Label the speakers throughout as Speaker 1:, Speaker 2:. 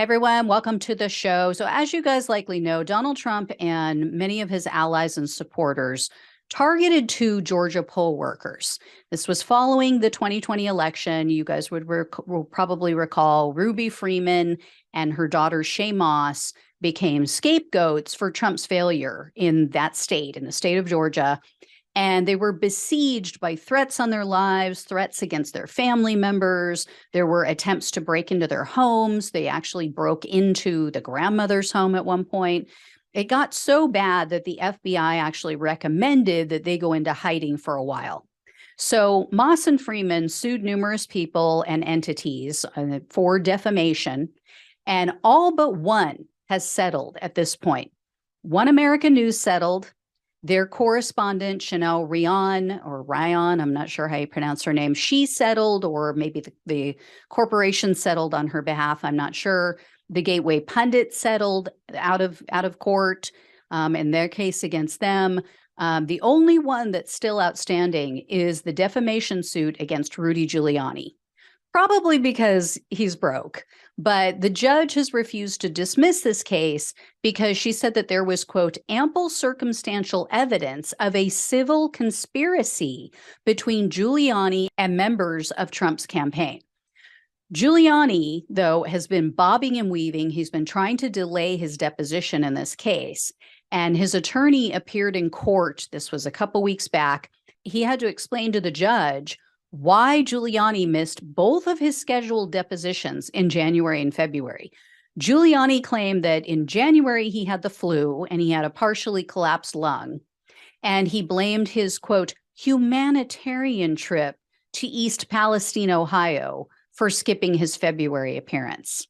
Speaker 1: Hey everyone, welcome to the show. So, as you guys likely know, Donald Trump and many of his allies and supporters targeted two Georgia poll workers. This was following the 2020 election. You guys will probably recall Ruby Freeman and her daughter Shae Moss became scapegoats for Trump's failure in that state, in the state of Georgia. And they were besieged by threats on their lives, threats against their family members. There were attempts to break into their homes. They actually broke into the grandmother's home at one point. It got so bad that the FBI actually recommended that they go into hiding for a while. So Moss and Freeman sued numerous people and entities for defamation, and all but one has settled at this point. One American News settled. Their correspondent, Chanel Ryan, I'm not sure how you pronounce her name, she settled, or maybe the corporation settled on her behalf. I'm not sure. The Gateway Pundit settled out of court in their case against them. The only one that's still outstanding is the defamation suit against Rudy Giuliani. Probably because he's broke. But the judge has refused to dismiss this case because she said that there was, quote, ample circumstantial evidence of a civil conspiracy between Giuliani and members of Trump's campaign. Giuliani, though, has been bobbing and weaving. He's been trying to delay his deposition in this case. And his attorney appeared in court. This was a couple weeks back. He had to explain to the judge why Giuliani missed both of his scheduled depositions in January and February. Giuliani claimed that in January he had the flu and he had a partially collapsed lung, and he blamed his, quote, humanitarian trip to East Palestine, Ohio, for skipping his February appearance.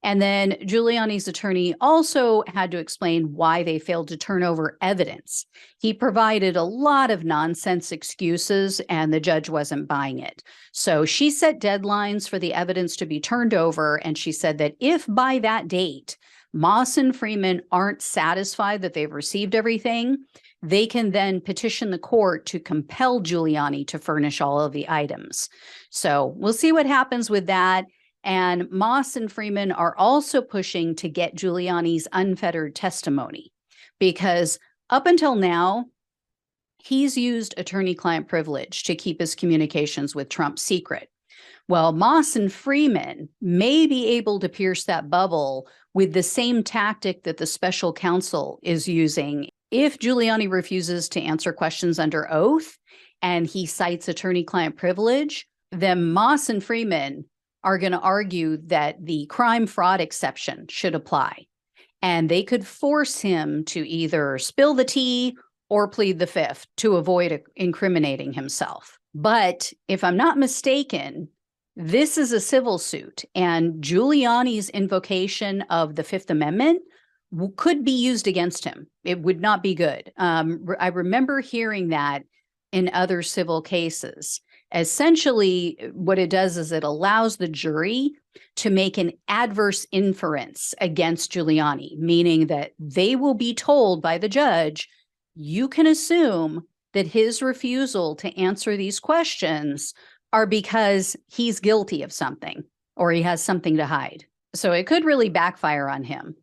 Speaker 1: And then Giuliani's attorney also had to explain why they failed to turn over evidence. He provided a lot of nonsense excuses, and the judge wasn't buying it. So she set deadlines for the evidence to be turned over, and she said that if by that date Moss and Freeman aren't satisfied that they've received everything, they can then petition the court to compel Giuliani to furnish all of the items. So we'll see what happens with that. And Moss and Freeman are also pushing to get Giuliani's unfettered testimony, because up until now, he's used attorney-client privilege to keep his communications with Trump secret. Well, Moss and Freeman may be able to pierce that bubble with the same tactic that the special counsel is using. If Giuliani refuses to answer questions under oath and he cites attorney-client privilege, then Moss and Freeman are going to argue that the crime fraud exception should apply. And they could force him to either spill the tea or plead the fifth to avoid incriminating himself. But if I'm not mistaken, this is a civil suit, and Giuliani's invocation of the Fifth Amendment could be used against him. It would not be good. I remember hearing that in other civil cases. Essentially, what it does is it allows the jury to make an adverse inference against Giuliani, meaning that they will be told by the judge, you can assume that his refusal to answer these questions are because he's guilty of something or he has something to hide. So it could really backfire on him.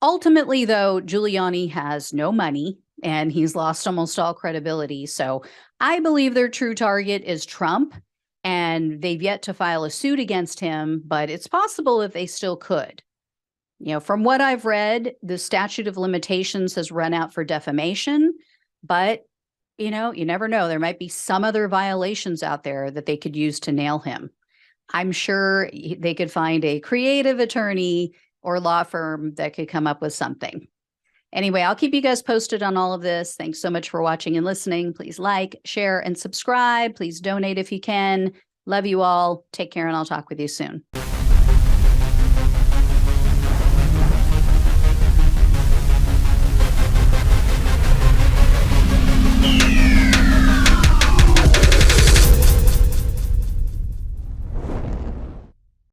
Speaker 1: Ultimately, though, Giuliani has no money and he's lost almost all credibility. So I believe their true target is Trump, and they've yet to file a suit against him, but it's possible that they still could. You know, from what I've read, the statute of limitations has run out for defamation, but, you know, you never know. There might be some other violations out there that they could use to nail him. I'm sure they could find a creative attorney or law firm that could come up with something. Anyway, I'll keep you guys posted on all of this. Thanks so much for watching and listening. Please like, share, and subscribe. Please donate if you can. Love you all. Take care, and I'll talk with you soon.